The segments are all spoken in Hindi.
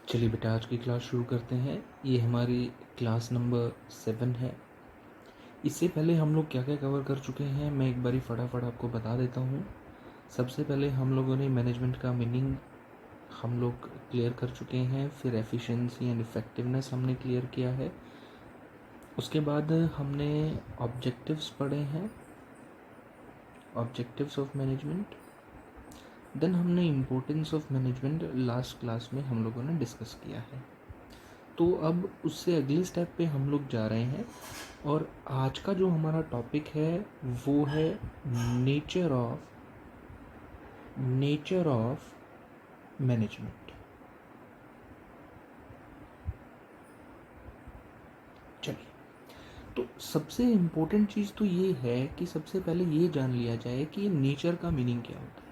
चलिए बेटा, आज की क्लास शुरू करते हैं। ये हमारी क्लास नंबर 7 है। इससे पहले हम लोग क्या क्या कवर कर चुके हैं मैं एक बारी फटाफट आपको बता देता हूँ। सबसे पहले हम लोगों ने मैनेजमेंट का मीनिंग हम लोग क्लियर कर चुके हैं। फिर एफिशिएंसी एंड इफ़ेक्टिवनेस हमने क्लियर किया है। उसके बाद हमने ऑब्जेक्टिव्स पढ़े हैं, ऑब्जेक्टिव्स ऑफ मैनेजमेंट। देन हमने importance of management last class में हम लोगों ने डिस्कस किया है। तो अब उससे अगले स्टेप पे हम लोग जा रहे हैं और आज का जो हमारा टॉपिक है वो है नेचर ऑफ मैनेजमेंट। चलिए, तो सबसे इम्पोर्टेंट चीज़ तो ये है कि सबसे पहले ये जान लिया जाए कि नेचर का मीनिंग क्या होता है।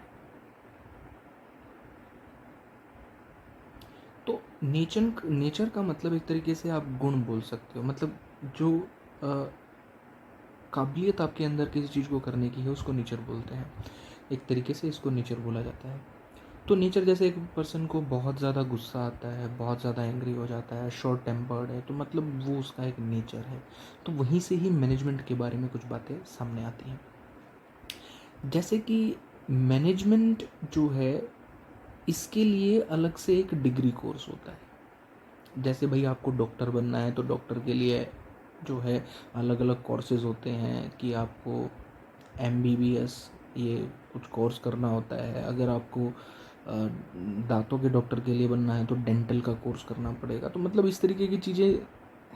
तो नेचर का मतलब एक तरीके से आप गुण बोल सकते हो, मतलब जो काबिलियत आपके अंदर किसी चीज़ को करने की है उसको नेचर बोलते हैं। एक तरीके से इसको नेचर बोला जाता है। तो नेचर जैसे एक पर्सन को बहुत ज़्यादा गुस्सा आता है, बहुत ज़्यादा एंग्री हो जाता है, शॉर्ट टेम्पर्ड है, तो मतलब वो उसका एक नेचर है। तो वहीं से ही मैनेजमेंट के बारे में कुछ बातें सामने आती हैं। जैसे कि मैनेजमेंट जो है इसके लिए अलग से एक डिग्री कोर्स होता है। जैसे भाई आपको डॉक्टर बनना है तो डॉक्टर के लिए जो है अलग अलग कोर्सेज होते हैं कि आपको MBBS ये कुछ कोर्स करना होता है। अगर आपको दांतों के डॉक्टर के लिए बनना है तो डेंटल का कोर्स करना पड़ेगा। तो मतलब इस तरीके की चीज़ें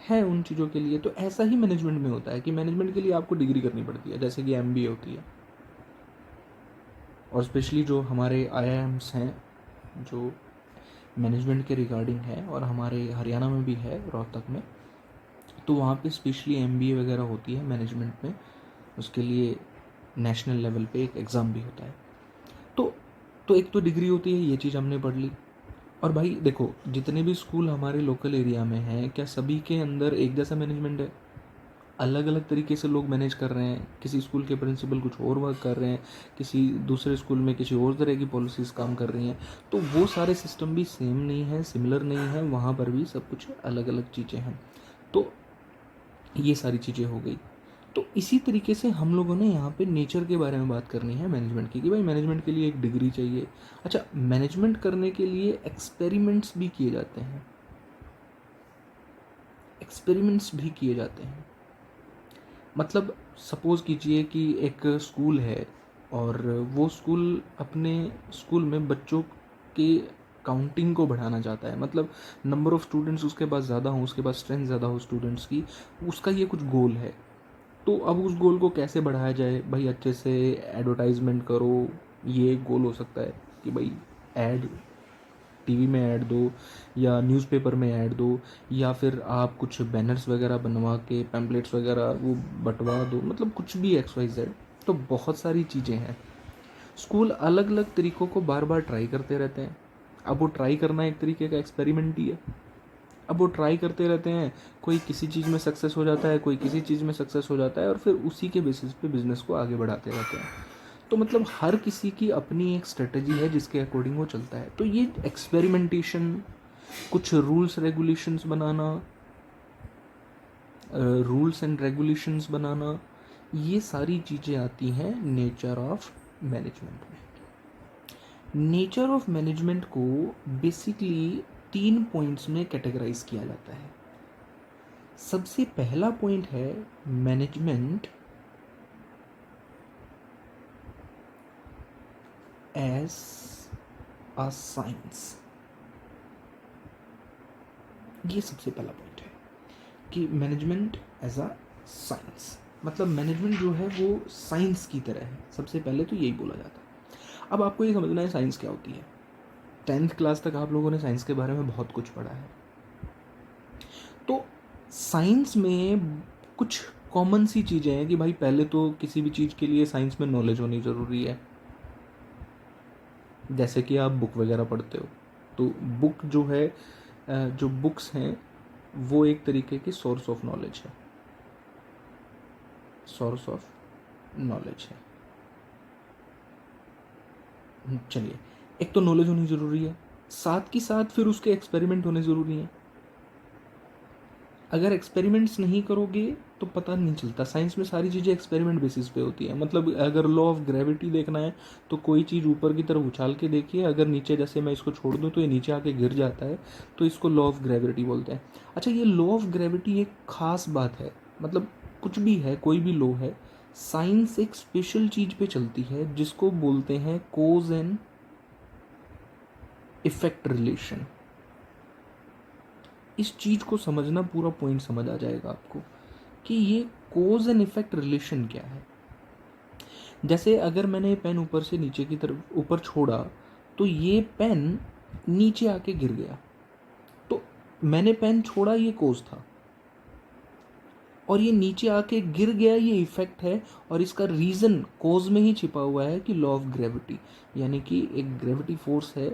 हैं उन चीज़ों के लिए। तो ऐसा ही मैनेजमेंट में होता है कि मैनेजमेंट के लिए आपको डिग्री करनी पड़ती है, जैसे कि MBA होती है। और स्पेशली जो हमारे IIMs हैं जो मैनेजमेंट के रिगार्डिंग है, और हमारे हरियाणा में भी है रोहतक में, तो वहाँ पे स्पेशली MBA वगैरह होती है मैनेजमेंट में। उसके लिए नेशनल लेवल पे एक एग्ज़ाम भी होता है। तो एक तो डिग्री होती है, ये चीज़ हमने पढ़ ली। और भाई देखो, जितने भी स्कूल हमारे लोकल एरिया में हैं, क्या सभी के अंदर एक जैसा मैनेजमेंट है? अलग अलग तरीके से लोग मैनेज कर रहे हैं। किसी स्कूल के प्रिंसिपल कुछ और वर्क कर रहे हैं, किसी दूसरे स्कूल में किसी और तरह की पॉलिसीज़ काम कर रही हैं। तो वो सारे सिस्टम भी सेम नहीं है, सिमिलर नहीं है, वहाँ पर भी सब कुछ अलग अलग चीज़ें हैं। तो ये सारी चीज़ें हो गई। तो इसी तरीके से हम लोगों ने यहाँ पे नेचर के बारे में बात करनी है मैनेजमेंट की, कि भाई मैनेजमेंट के लिए एक डिग्री चाहिए। अच्छा, मैनेजमेंट करने के लिए एक्सपेरिमेंट्स भी किए जाते हैं। एक्सपेरिमेंट्स भी किए जाते हैं मतलब सपोज़ कीजिए कि एक स्कूल है और वो स्कूल अपने स्कूल में बच्चों के काउंटिंग को बढ़ाना चाहता है। मतलब नंबर ऑफ़ स्टूडेंट्स उसके पास ज़्यादा हो, उसके पास स्ट्रेंथ ज़्यादा हो स्टूडेंट्स की, उसका ये कुछ गोल है। तो अब उस गोल को कैसे बढ़ाया जाए? भाई अच्छे से एडवर्टाइजमेंट करो, ये एक गोल हो सकता है कि भाई ऐड टीवी में ऐड दो या न्यूज़पेपर में ऐड दो, या फिर आप कुछ बैनर्स वगैरह बनवा के पैम्पलेट्स वगैरह वो बंटवा दो, मतलब कुछ भी XYZ। तो बहुत सारी चीज़ें हैं। स्कूल अलग अलग तरीक़ों को बार बार ट्राई करते रहते हैं। अब वो ट्राई करना एक तरीके का एक्सपेरिमेंट ही है। अब वो ट्राई करते रहते हैं, कोई किसी चीज़ में सक्सेस हो जाता है, कोई किसी चीज़ में सक्सेस हो जाता है, और फिर उसी के बेसिस पे बिज़नेस को आगे बढ़ाते रहते हैं। तो मतलब हर किसी की अपनी एक स्ट्रेटजी है जिसके अकॉर्डिंग वो चलता है। तो ये एक्सपेरिमेंटेशन, कुछ रूल्स एंड रेगुलेशंस बनाना, ये सारी चीज़ें आती हैं नेचर ऑफ मैनेजमेंट में। नेचर ऑफ मैनेजमेंट को बेसिकली 3 पॉइंट्स में कैटेगराइज किया जाता है। सबसे पहला पॉइंट है मैनेजमेंट एज अ साइंस। ये सबसे पहला पॉइंट है कि मैनेजमेंट एज अ साइंस, मतलब मैनेजमेंट जो है वो साइंस की तरह है। सबसे पहले तो यही बोला जाता है। अब आपको ये समझना है साइंस क्या होती है। 10th क्लास तक आप लोगों ने साइंस के बारे में बहुत कुछ पढ़ा है। तो साइंस में कुछ कॉमन सी चीज़ें हैं कि भाई पहले तो किसी भी चीज़ के लिए साइंस में नॉलेज होनी ज़रूरी है। जैसे कि आप बुक वगैरह पढ़ते हो, तो बुक जो है, जो बुक्स हैं वो एक तरीके की सोर्स ऑफ नॉलेज है, सोर्स ऑफ नॉलेज है। चलिए, एक तो नॉलेज होनी ज़रूरी है। साथ ही साथ फिर उसके एक्सपेरिमेंट होने ज़रूरी हैं। अगर एक्सपेरिमेंट्स नहीं करोगे तो पता नहीं चलता। साइंस में सारी चीज़ें एक्सपेरिमेंट बेसिस पे होती है। मतलब अगर लॉ ऑफ ग्रेविटी देखना है तो कोई चीज़ ऊपर की तरफ उछाल के देखिए, अगर नीचे जैसे मैं इसको छोड़ दूँ तो ये नीचे आके गिर जाता है, तो इसको लॉ ऑफ ग्रेविटी बोलते हैं। अच्छा, ये लॉ ऑफ ग्रेविटी एक ख़ास बात है। मतलब कुछ भी है, कोई भी लॉ है, साइंस एक स्पेशल चीज़ पे चलती है जिसको बोलते हैं कोज एंड इफेक्ट रिलेशन। इस चीज़ को समझना पूरा पॉइंट समझ आ जाएगा आपको कि ये कोज एंड इफेक्ट रिलेशन क्या है। जैसे अगर मैंने ये पेन ऊपर से नीचे की तरफ ऊपर छोड़ा तो ये पेन नीचे आके गिर गया, तो मैंने पेन छोड़ा, ये कोज था, और ये नीचे आके गिर गया, ये इफेक्ट है। और इसका रीज़न कोज में ही छिपा हुआ है कि लॉ ऑफ ग्रेविटी, यानी कि एक ग्रेविटी फोर्स है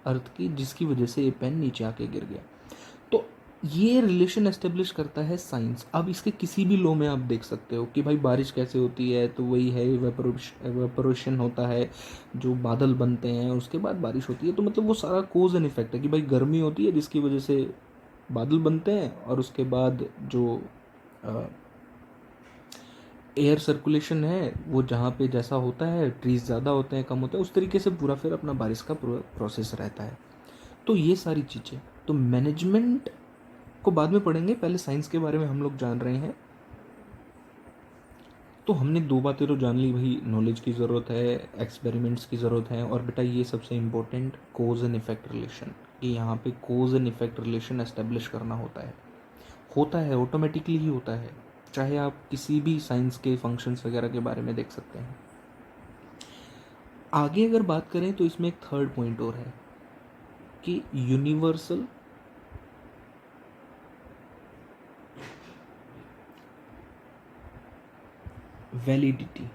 अर्थ की जिसकी वजह से ये पेन नीचे आके गिर गया। तो ये रिलेशन एस्टेब्लिश करता है साइंस। अब इसके किसी भी लॉ में आप देख सकते हो कि भाई बारिश कैसे होती है, तो वही है वेपोरेशन होता है, जो बादल बनते हैं उसके बाद बारिश होती है। तो मतलब वो सारा कोज एंड इफेक्ट है कि भाई गर्मी होती है जिसकी वजह से बादल बनते हैं, और उसके बाद जो एयर सर्कुलेशन है वो जहाँ पे जैसा होता है, ट्रीज ज़्यादा होते हैं कम होते हैं, उस तरीके से पूरा फिर अपना बारिश का प्रोसेस रहता है। तो ये सारी चीज़ें तो मैनेजमेंट को बाद में पढ़ेंगे, पहले साइंस के बारे में हम लोग जान रहे हैं। तो हमने दो बातें तो जान ली भाई, नॉलेज की ज़रूरत है, एक्सपेरिमेंट्स की ज़रूरत है, और बेटा ये सबसे important cause and effect relation, कि यहाँ पे cause and effect relation establish करना होता है ऑटोमेटिकली ही होता है। चाहे आप किसी भी साइंस के फंक्शंस वगैरह के बारे में देख सकते हैं। आगे अगर बात करें तो इसमें एक थर्ड पॉइंट और है कि यूनिवर्सल वैलिडिटी,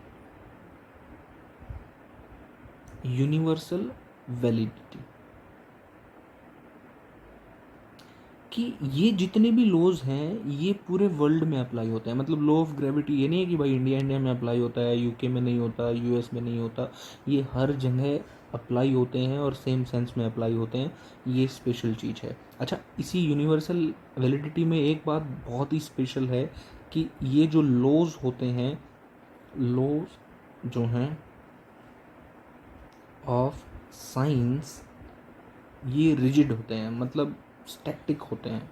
यूनिवर्सल वैलिडिटी, कि ये जितने भी लॉज हैं ये पूरे वर्ल्ड में अप्लाई होते हैं। मतलब लॉ ऑफ ग्रेविटी ये नहीं है कि भाई इंडिया में अप्लाई होता है, यूके में नहीं होता, यूएस में नहीं होता, ये हर जगह अप्लाई होते हैं और सेम सेंस में अप्लाई होते हैं। ये स्पेशल चीज़ है। अच्छा, इसी यूनिवर्सल वैलिडिटी में एक बात बहुत ही स्पेशल है कि ये जो लॉज होते हैं, लॉज जो हैं ऑफ साइंस, ये रिजिड होते हैं, मतलब स्टैटिक होते हैं,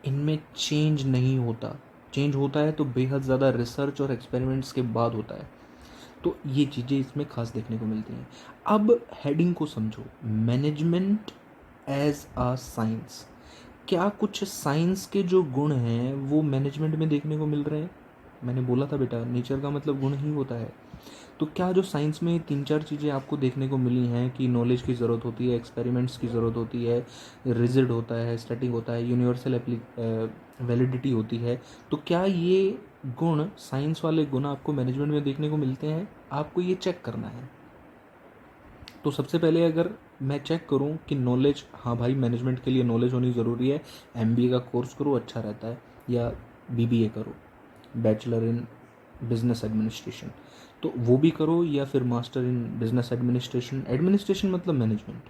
इनमें चेंज नहीं होता। चेंज होता है तो बेहद ज़्यादा रिसर्च और एक्सपेरिमेंट्स के बाद होता है। तो ये चीज़ें इसमें खास देखने को मिलती हैं। अब हेडिंग को समझो, मैनेजमेंट एज अ साइंस। क्या कुछ साइंस के जो गुण हैं वो मैनेजमेंट में देखने को मिल रहे हैं? मैंने बोला था बेटा, नेचर का मतलब गुण ही होता है। तो क्या जो साइंस में 3-4 चीज़ें आपको देखने को मिली हैं कि नॉलेज की ज़रूरत होती है, एक्सपेरिमेंट्स की ज़रूरत होती है, रिजिड होता है, स्टैटिक होता है, यूनिवर्सल वैलिडिटी होती है, तो क्या ये गुण, साइंस वाले गुण आपको मैनेजमेंट में देखने को मिलते हैं? आपको ये चेक करना है। तो सबसे पहले अगर मैं चेक करूं कि नॉलेज, हाँ भाई मैनेजमेंट के लिए नॉलेज होनी ज़रूरी है, एमबीए का कोर्स करो अच्छा रहता है, या बीबीए करो, बैचलर इन बिजनेस एडमिनिस्ट्रेशन, तो वो भी करो, या फिर master in business administration. Administration मतलब management,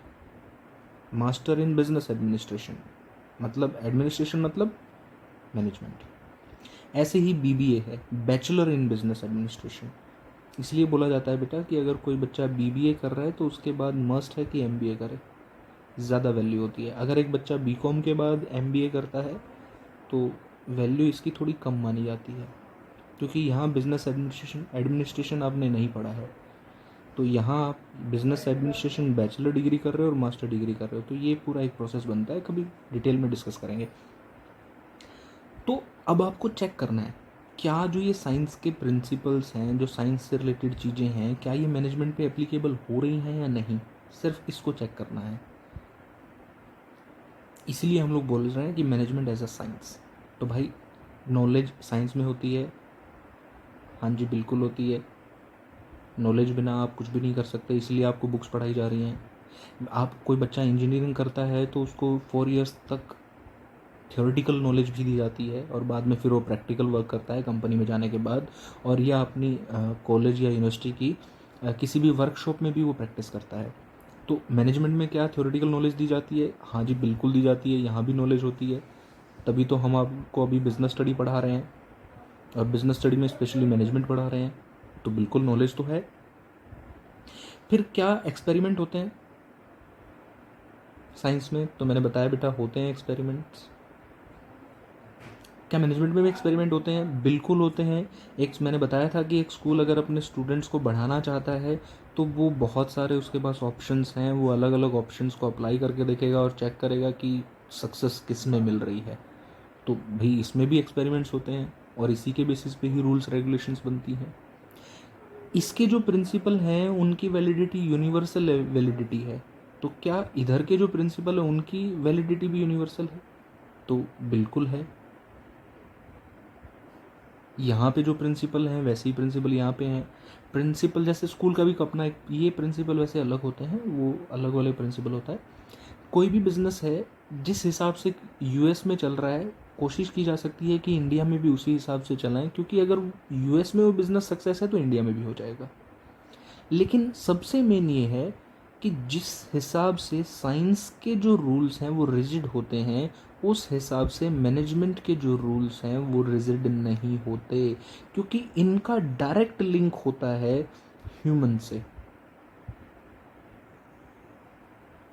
master in business administration मतलब एडमिनिस्ट्रेशन मतलब मैनेजमेंट। ऐसे ही बीबीए है, बैचलर इन बिजनेस एडमिनिस्ट्रेशन। इसलिए बोला जाता है बेटा कि अगर कोई बच्चा बीबीए कर रहा है तो उसके बाद मस्ट है कि एमबीए करे, ज़्यादा वैल्यू होती है। अगर एक बच्चा बीकॉम के बाद एमबीए करता है तो वैल्यू इसकी थोड़ी कम मानी जाती है, क्योंकि यहाँ बिजनेस एडमिनिस्ट्रेशन आपने नहीं पढ़ा है। तो यहाँ आप बिजनेस एडमिनिस्ट्रेशन बैचलर डिग्री कर रहे हो और मास्टर डिग्री कर रहे हो, तो ये पूरा एक प्रोसेस बनता है, कभी डिटेल में डिस्कस करेंगे। तो अब आपको चेक करना है क्या जो ये साइंस के प्रिंसिपल्स हैं, जो साइंस से रिलेटेड चीज़ें हैं, क्या ये मैनेजमेंट पे एप्लीकेबल हो रही हैं या नहीं। सिर्फ इसको चेक करना है। इसलिए हम लोग बोल रहे हैं कि मैनेजमेंट एज अ साइंस। तो भाई नॉलेज साइंस में होती है, हाँ जी बिल्कुल होती है। नॉलेज बिना आप कुछ भी नहीं कर सकते, इसलिए आपको बुक्स पढ़ाई जा रही हैं। आप कोई बच्चा इंजीनियरिंग करता है तो उसको 4 इयर्स तक थ्योरेटिकल नॉलेज भी दी जाती है, और बाद में फिर वो प्रैक्टिकल वर्क करता है कंपनी में जाने के बाद, और या अपनी कॉलेज या यूनिवर्सिटी की किसी भी वर्कशॉप में भी वो प्रैक्टिस करता है। तो मैनेजमेंट में क्या थ्योरेटिकल नॉलेज दी जाती है? हाँ जी, बिल्कुल दी जाती है, यहाँ भी नॉलेज होती है, तभी तो हम आपको अभी बिजनेस स्टडी पढ़ा रहे हैं, और बिजनेस स्टडी में स्पेशली मैनेजमेंट पढ़ा रहे हैं, तो बिल्कुल नॉलेज तो है। फिर क्या एक्सपेरिमेंट होते हैं साइंस में? तो मैंने बताया बेटा, होते हैं एक्सपेरिमेंट्स। क्या मैनेजमेंट में भी एक्सपेरिमेंट होते हैं? बिल्कुल होते हैं। एक मैंने बताया था कि एक स्कूल अगर अपने स्टूडेंट्स को बढ़ाना चाहता है तो वो बहुत सारे उसके पास ऑप्शंस हैं, वो अलग अलग ऑप्शंस को अप्लाई करके देखेगा और चेक करेगा कि सक्सेस किस में मिल रही है। तो भाई इसमें भी एक्सपेरिमेंट्स होते हैं, और इसी के बेसिस पे ही रूल्स रेगुलेशंस बनती हैं। इसके जो प्रिंसिपल हैं उनकी वैलिडिटी यूनिवर्सल वैलिडिटी है, तो क्या इधर के जो प्रिंसिपल है उनकी वैलिडिटी भी यूनिवर्सल है? तो बिल्कुल है। यहाँ पे जो प्रिंसिपल हैं वैसे ही प्रिंसिपल यहाँ पे हैं। प्रिंसिपल जैसे स्कूल का भी अपना एक ये प्रिंसिपल वैसे अलग होते हैं, वो अलग वाले प्रिंसिपल होता है। कोई भी बिजनेस है जिस हिसाब से यूएस में चल रहा है, कोशिश की जा सकती है कि इंडिया में भी उसी हिसाब से चलाएं, क्योंकि अगर यूएस में वो बिज़नेस सक्सेस है तो इंडिया में भी हो जाएगा। लेकिन सबसे मेन ये है कि जिस हिसाब से साइंस के जो रूल्स हैं वो रिजिड होते हैं, उस हिसाब से मैनेजमेंट के जो रूल्स हैं वो रिजिड नहीं होते, क्योंकि इनका डायरेक्ट लिंक होता है ह्यूमन से,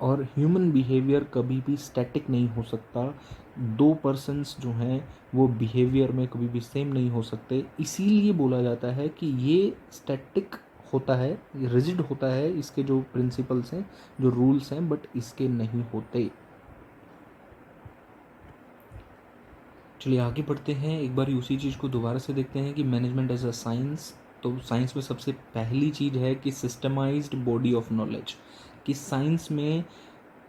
और ह्यूमन बिहेवियर कभी भी स्टैटिक नहीं हो सकता। दो पर्सन्स जो हैं वो बिहेवियर में कभी भी सेम नहीं हो सकते, इसीलिए बोला जाता है कि ये स्टैटिक होता है, रिजिड होता है, इसके जो प्रिंसिपल्स हैं, जो रूल्स हैं, बट इसके नहीं होते। चलिए आगे बढ़ते हैं, एक बार उसी चीज़ को दोबारा से देखते हैं कि मैनेजमेंट एज अ साइंस। तो साइंस में सबसे पहली चीज़ है कि सिस्टमाइज्ड बॉडी ऑफ नॉलेज, कि साइंस में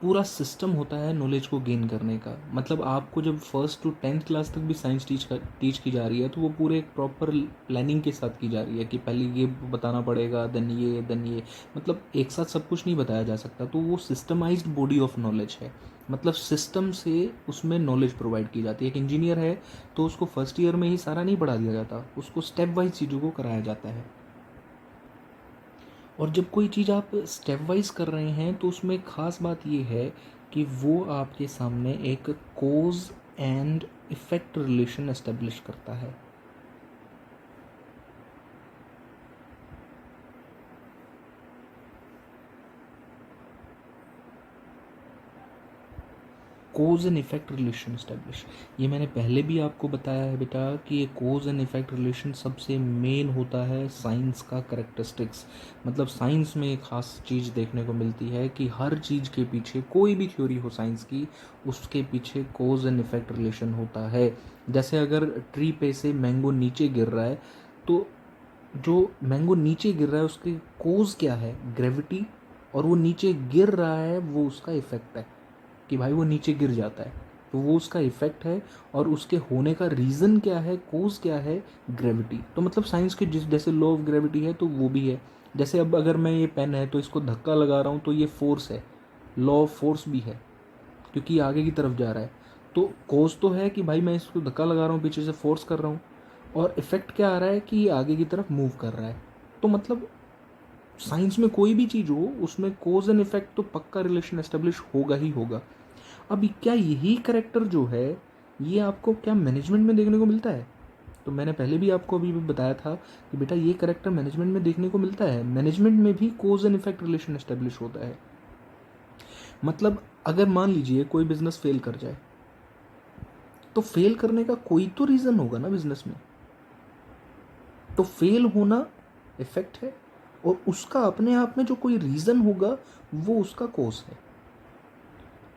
पूरा सिस्टम होता है नॉलेज को गेन करने का। मतलब आपको जब फर्स्ट टू 10th क्लास तक भी साइंस टीच की जा रही है तो वो पूरे एक प्रॉपर प्लानिंग के साथ की जा रही है कि पहले ये बताना पड़ेगा, देन ये, मतलब एक साथ सब कुछ नहीं बताया जा सकता। तो वो सिस्टमाइज्ड बॉडी ऑफ नॉलेज है, मतलब सिस्टम से उसमें नॉलेज प्रोवाइड की जाती है। एक इंजीनियर है तो उसको फर्स्ट ईयर में ही सारा नहीं पढ़ा दिया जाता, उसको स्टेप वाइज चीज़ों को कराया जाता है। और जब कोई चीज़ आप स्टेप वाइज कर रहे हैं तो उसमें ख़ास बात ये है कि वो आपके सामने एक कोज एंड इफ़ेक्ट रिलेशन एस्टेब्लिश करता है। कोज एंड इफेक्ट रिलेशन इस्टेब्लिश, ये मैंने पहले भी आपको बताया है बेटा कि ये कोज एंड इफेक्ट रिलेशन सबसे मेन होता है साइंस का करेक्टरिस्टिक्स। मतलब साइंस में एक ख़ास चीज़ देखने को मिलती है कि हर चीज़ के पीछे, कोई भी थ्योरी हो साइंस की, उसके पीछे कोज एंड इफेक्ट रिलेशन होता है। जैसे अगर ट्री पे से मैंगो नीचे गिर रहा है तो जो मैंगो नीचे गिर रहा है उसकी कोज क्या है? ग्रेविटी। और वो नीचे गिर रहा है वो उसका इफेक्ट है कि भाई वो नीचे गिर जाता है, तो वो उसका इफेक्ट है। और उसके होने का रीज़न क्या है, कोज क्या है? ग्रेविटी। तो मतलब साइंस के जिस जैसे लॉ ऑफ ग्रेविटी है तो वो भी है। जैसे अब अगर मैं ये पेन है तो इसको धक्का लगा रहा हूँ तो ये फोर्स है, लॉ ऑफ फोर्स भी है, क्योंकि ये आगे की तरफ जा रहा है। तो कोज तो है कि भाई मैं इसको धक्का लगा रहा हूँ, पीछे से फोर्स कर रहा हूँ, और इफेक्ट क्या आ रहा है कि ये आगे की तरफ मूव कर रहा है। तो मतलब साइंस में कोई भी चीज़ हो उसमें कोज एंड इफेक्ट तो पक्का रिलेशन एस्टेब्लिश होगा ही होगा। अब क्या यही करेक्टर जो है ये आपको क्या मैनेजमेंट में देखने को मिलता है? तो मैंने पहले भी आपको अभी भी बताया था कि बेटा ये करेक्टर मैनेजमेंट में देखने को मिलता है। मैनेजमेंट में भी कोज एंड इफेक्ट रिलेशन एस्टेब्लिश होता है। मतलब अगर मान लीजिए कोई बिजनेस फेल कर जाए तो फेल करने का कोई तो रीज़न होगा ना बिजनेस में, तो फेल होना इफेक्ट है और उसका अपने आप में जो कोई रीज़न होगा वो उसका कोज है।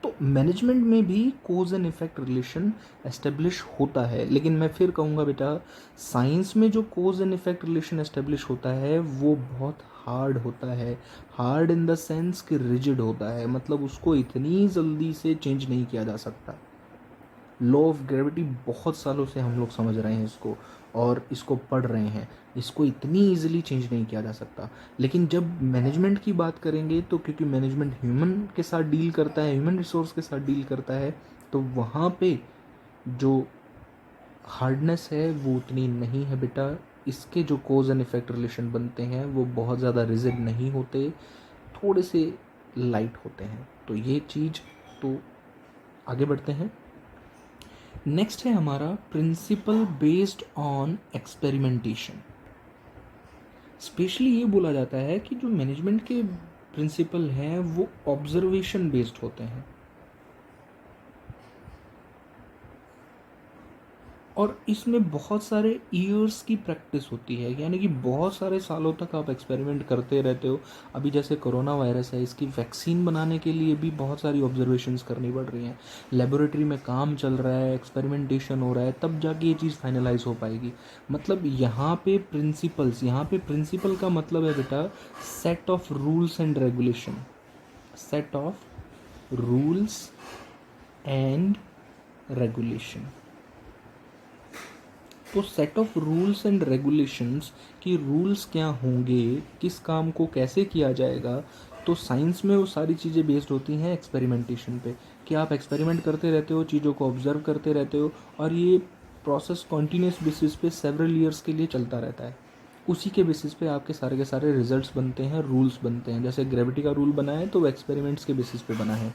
तो मैनेजमेंट में भी कोज एंड इफेक्ट रिलेशन एस्टेब्लिश होता है, लेकिन मैं फिर कहूँगा बेटा साइंस में जो कोज एंड इफेक्ट रिलेशन एस्टेब्लिश होता है वो बहुत हार्ड होता है। हार्ड इन द सेंस कि रिजिड होता है, मतलब उसको इतनी जल्दी से चेंज नहीं किया जा सकता। लॉ ऑफ ग्रेविटी बहुत सालों से हम लोग समझ रहे हैं इसको और इसको पढ़ रहे हैं, इसको इतनी इजीली चेंज नहीं किया जा सकता। लेकिन जब मैनेजमेंट की बात करेंगे तो क्योंकि मैनेजमेंट ह्यूमन के साथ डील करता है, ह्यूमन रिसोर्स के साथ डील करता है, तो वहाँ पे जो हार्डनेस है वो उतनी नहीं है बेटा। इसके जो कोज एंड इफेक्ट रिलेशन बनते हैं वो बहुत ज़्यादा रिजिड नहीं होते, थोड़े से लाइट होते हैं। तो ये चीज़, तो आगे बढ़ते हैं। नेक्स्ट है हमारा principle based on experimentation. Specially ये बोला जाता है कि जो मैनेजमेंट के प्रिंसिपल हैं वो ऑब्जर्वेशन बेस्ड होते हैं, और इसमें बहुत सारे ईयर्स की प्रैक्टिस होती है, यानी कि बहुत सारे सालों तक आप एक्सपेरिमेंट करते रहते हो। अभी जैसे कोरोना वायरस है, इसकी वैक्सीन बनाने के लिए भी बहुत सारी ऑब्जर्वेशंस करनी पड़ रही हैं, लेबोरेटरी में काम चल रहा है, एक्सपेरिमेंटेशन हो रहा है, तब जाके ये चीज़ फाइनलाइज हो पाएगी। मतलब यहाँ पे प्रिंसिपल्स, यहाँ पे प्रिंसिपल का मतलब है बेटा set of rules and regulation, set of rules and regulation. तो set of rules and regulations कि रूल्स क्या होंगे, किस काम को कैसे किया जाएगा। तो साइंस में वो सारी चीज़ें बेस्ड होती हैं एक्सपेरिमेंटेशन पे, कि आप एक्सपेरिमेंट करते रहते हो, चीज़ों को ऑब्जर्व करते रहते हो, और ये प्रोसेस कॉन्टीन्यूस बेसिस पे सेवरल ईयर्स के लिए चलता रहता है। उसी के बेसिस पे आपके सारे के सारे रिजल्ट्स बनते हैं, रूल्स बनते हैं। जैसे ग्रेविटी का रूल बना है तो वो एक्सपेरिमेंट्स के बेसिस पे बना है।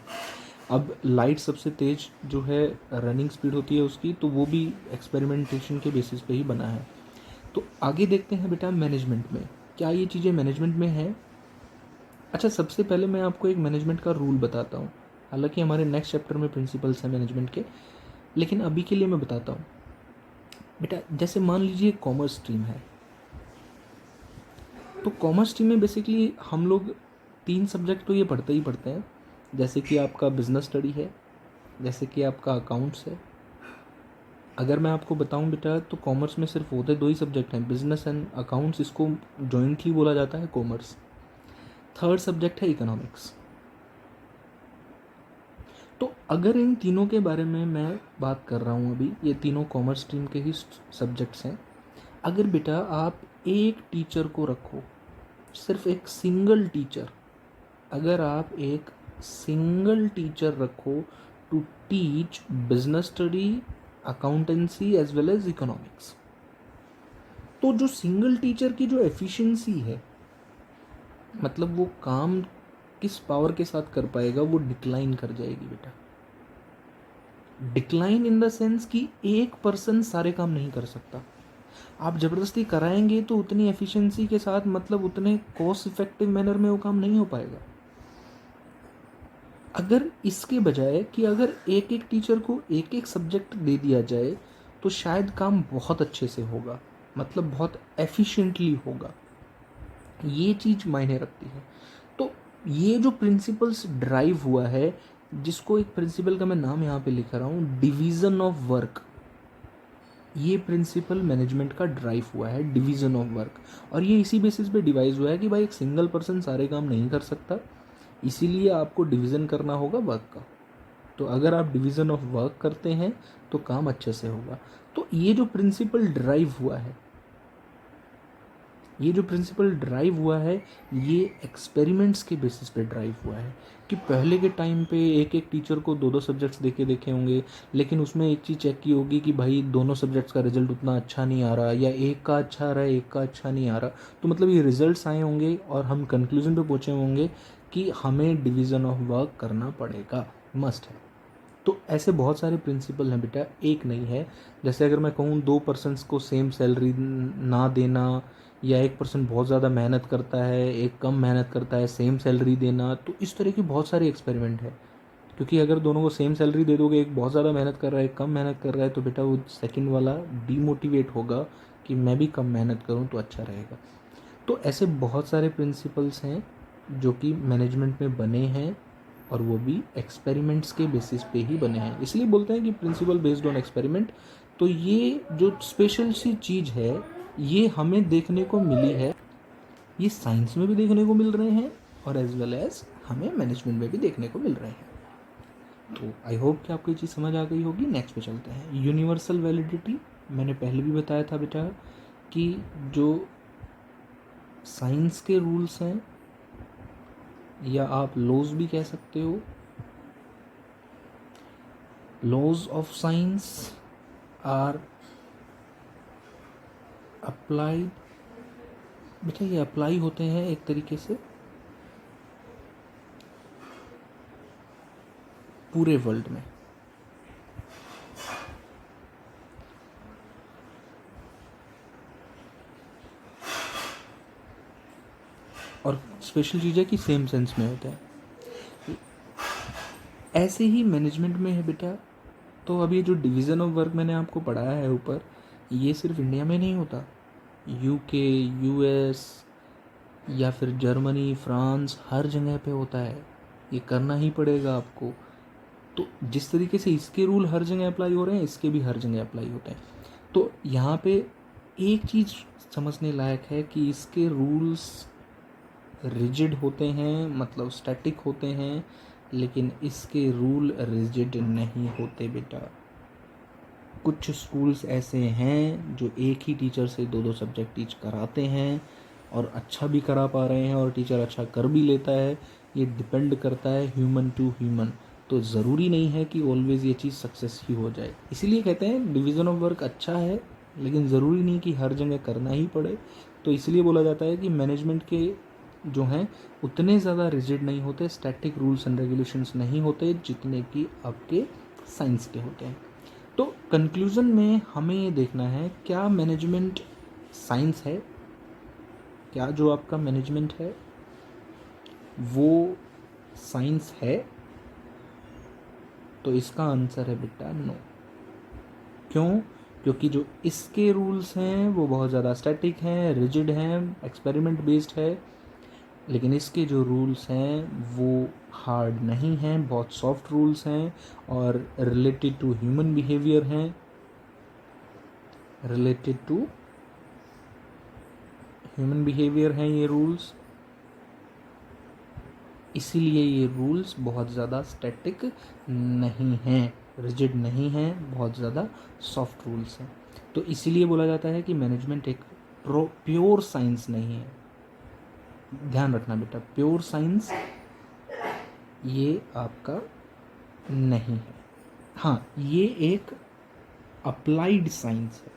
अब लाइट सबसे तेज़ जो है रनिंग स्पीड होती है उसकी, तो वो भी एक्सपेरिमेंटेशन के बेसिस पे ही बना है। तो आगे देखते हैं बेटा मैनेजमेंट में, क्या ये चीज़ें मैनेजमेंट में है। अच्छा, सबसे पहले मैं आपको एक मैनेजमेंट का रूल बताता हूँ। हालांकि हमारे नेक्स्ट चैप्टर में प्रिंसिपल्स हैं मैनेजमेंट के, लेकिन अभी के लिए मैं बताता हूँ। बेटा जैसे मान लीजिए कॉमर्स स्ट्रीम है, तो कॉमर्स स्ट्रीम में बेसिकली हम लोग 3 सब्जेक्ट तो ये पढ़ते ही पढ़ते हैं। जैसे कि आपका बिजनेस स्टडी है, जैसे कि आपका अकाउंट्स है। अगर मैं आपको बताऊं बेटा, तो कॉमर्स में सिर्फ होते 2 ही सब्जेक्ट हैं, बिजनेस एंड अकाउंट्स। इसको जॉइंटली बोला जाता है कॉमर्स। थर्ड सब्जेक्ट है इकोनॉमिक्स। तो अगर इन तीनों के बारे में मैं बात कर रहा हूँ अभी, ये तीनों कॉमर्स स्ट्रीम के ही सब्जेक्ट्स हैं। अगर बेटा आप एक टीचर को रखो, सिर्फ एक सिंगल टीचर, अगर आप एक सिंगल टीचर रखो to teach business study, accountancy as well as economics, तो जो सिंगल टीचर की जो एफिशिएंसी है, मतलब वो काम किस पावर के साथ कर पाएगा, वो डिक्लाइन कर जाएगी बेटा। डिक्लाइन इन द सेंस कि एक पर्सन सारे काम नहीं कर सकता। आप ज़बरदस्ती कराएंगे तो उतनी एफिशिएंसी के साथ, मतलब उतने कॉस्ट इफेक्टिव मैनर में वो काम नहीं हो पाएगा। अगर इसके बजाय कि अगर एक एक टीचर को एक एक सब्जेक्ट दे दिया जाए, तो शायद काम बहुत अच्छे से होगा, मतलब बहुत एफिशिएंटली होगा। ये चीज़ मायने रखती है। तो ये जो प्रिंसिपल्स ड्राइव हुआ है, जिसको एक प्रिंसिपल का मैं नाम यहाँ पे लिख रहा हूँ, डिवीज़न ऑफ वर्क, ये प्रिंसिपल मैनेजमेंट का ड्राइव हुआ है, डिवीज़न ऑफ वर्क। और ये इसी बेसिस पे डिवाइस हुआ है कि भाई एक सिंगल पर्सन सारे काम नहीं कर सकता, इसीलिए आपको डिवीज़न करना होगा वर्क का। तो अगर आप डिवीज़न ऑफ वर्क करते हैं तो काम अच्छे से होगा। तो ये जो प्रिंसिपल ड्राइव हुआ है, ये जो प्रिंसिपल ड्राइव हुआ है, ये एक्सपेरिमेंट्स के बेसिस पे ड्राइव हुआ है। कि पहले के टाइम पे एक एक टीचर को 2-2 सब्जेक्ट्स देखे होंगे, लेकिन उसमें एक चीज़ चेक की होगी कि भाई दोनों सब्जेक्ट्स का रिजल्ट उतना अच्छा नहीं आ रहा, या एक का अच्छा आ रहा है, एक का अच्छा नहीं आ रहा। तो मतलब ये रिजल्ट्स आए होंगे और हम कंक्लूजन पे पहुँचे होंगे कि हमें डिवीज़न ऑफ वर्क करना पड़ेगा, मस्ट है। तो ऐसे बहुत सारे प्रिंसिपल हैं बेटा, एक नहीं है। जैसे अगर मैं कहूँ 2 पर्सन्स को सेम सैलरी ना देना, या एक पर्सन बहुत ज़्यादा मेहनत करता है, एक कम मेहनत करता है, सेम सैलरी देना, तो इस तरह की बहुत सारे एक्सपेरिमेंट है। क्योंकि अगर दोनों को सेम सैलरी दे दोगे, एक बहुत ज़्यादा मेहनत कर रहा है, एक कम मेहनत कर रहा है, तो बेटा वो सेकंड वाला डीमोटिवेट होगा कि मैं भी कम मेहनत करूँ तो अच्छा रहेगा। तो ऐसे बहुत सारे प्रिंसिपल्स हैं जो कि मैनेजमेंट में बने हैं, और वो भी एक्सपेरिमेंट्स के बेसिस पे ही बने हैं, इसलिए बोलते हैं कि प्रिंसिपल बेस्ड ऑन एक्सपेरिमेंट। तो ये जो स्पेशल सी चीज़ है, ये हमें देखने को मिली है, ये साइंस में भी देखने को मिल रहे हैं, और एज वेल एज हमें मैनेजमेंट में भी देखने को मिल रहे हैं। तो आई होप कि आपको ये चीज़ समझ आ गई होगी। नेक्स्ट पे चलते हैं, यूनिवर्सल वैलिडिटी। मैंने पहले भी बताया था बेटा कि जो साइंस के रूल्स हैं, या आप लॉज भी कह सकते हो, laws of science are applied. बेटा ये अप्लाई होते हैं एक तरीके से पूरे वर्ल्ड में। और स्पेशल चीज़ है कि सेम सेंस में होता है। ऐसे ही मैनेजमेंट में है बेटा। तो अब ये जो डिवीज़न ऑफ वर्क मैंने आपको पढ़ाया है ऊपर, ये सिर्फ इंडिया में नहीं होता। यूके, यूएस या फिर जर्मनी, फ्रांस, हर जगह पे होता है। ये करना ही पड़ेगा आपको। तो जिस तरीके से इसके रूल हर जगह अप्लाई हो रहे हैं, इसके भी हर जगह अप्लाई होते हैं। तो यहाँ पे एक चीज़ समझने लायक है कि इसके रूल्स रिजिड होते हैं, मतलब स्टैटिक होते हैं, लेकिन इसके रूल रिजिड नहीं होते बेटा। कुछ स्कूल्स ऐसे हैं जो एक ही टीचर से दो दो सब्जेक्ट टीच कराते हैं और अच्छा भी करा पा रहे हैं और टीचर अच्छा कर भी लेता है। ये डिपेंड करता है ह्यूमन टू ह्यूमन। तो ज़रूरी नहीं है कि ऑलवेज़ ये चीज़ सक्सेस ही हो जाए। इसीलिए कहते हैं डिवीज़न ऑफ वर्क अच्छा है, लेकिन ज़रूरी नहीं कि हर जगह करना ही पड़े। तो इसलिए बोला जाता है कि मैनेजमेंट के जो हैं उतने ज़्यादा रिजिड नहीं होते, स्टैटिक रूल्स एंड रेगुलेशंस नहीं होते जितने कि आपके साइंस के होते हैं। तो कंक्लूज़न में हमें ये देखना है, क्या मैनेजमेंट साइंस है? क्या जो आपका मैनेजमेंट है वो साइंस है? तो इसका आंसर है बेटा नो। क्यों? क्योंकि जो इसके रूल्स हैं वो बहुत ज़्यादा स्टैटिक हैं, रिजिड हैं, एक्सपेरिमेंट बेस्ड है। लेकिन इसके जो रूल्स हैं वो हार्ड नहीं हैं, बहुत सॉफ्ट रूल्स हैं और रिलेटेड टू ह्यूमन बिहेवियर हैं, रिलेटेड टू ह्यूमन बिहेवियर हैं ये रूल्स। इसीलिए ये रूल्स बहुत ज़्यादा स्टैटिक नहीं हैं, रिजिड नहीं हैं, बहुत ज़्यादा सॉफ्ट रूल्स हैं। तो इसीलिए बोला जाता है कि मैनेजमेंट एक प्योर साइंस नहीं है। ध्यान रखना बेटा, प्योर साइंस ये आपका नहीं है। हाँ, ये एक अप्लाइड साइंस है।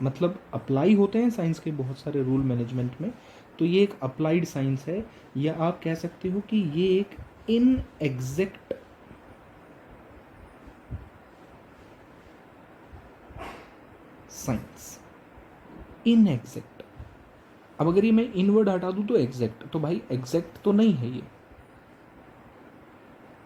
मतलब अप्लाई होते हैं साइंस के बहुत सारे रूल मैनेजमेंट में, तो ये एक अप्लाइड साइंस है। या आप कह सकते हो कि ये एक इनएग्जैक्ट साइंस। इनएग्जैक्ट। अब अगर ये मैं इनवर्ड हटा दूं तो एग्जैक्ट, तो भाई एग्जैक्ट तो नहीं है ये।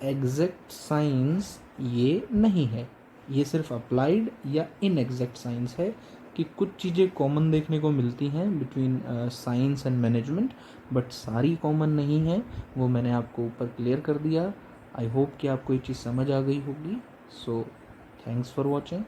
एग्जैक्ट साइंस ये नहीं है, ये सिर्फ अप्लाइड या इनएग्जैक्ट साइंस है कि कुछ चीज़ें कॉमन देखने को मिलती हैं between science and management, but सारी कॉमन नहीं है। वो मैंने आपको ऊपर क्लियर कर दिया। आई होप कि आपको ये चीज़ समझ आ गई होगी। So thanks for watching.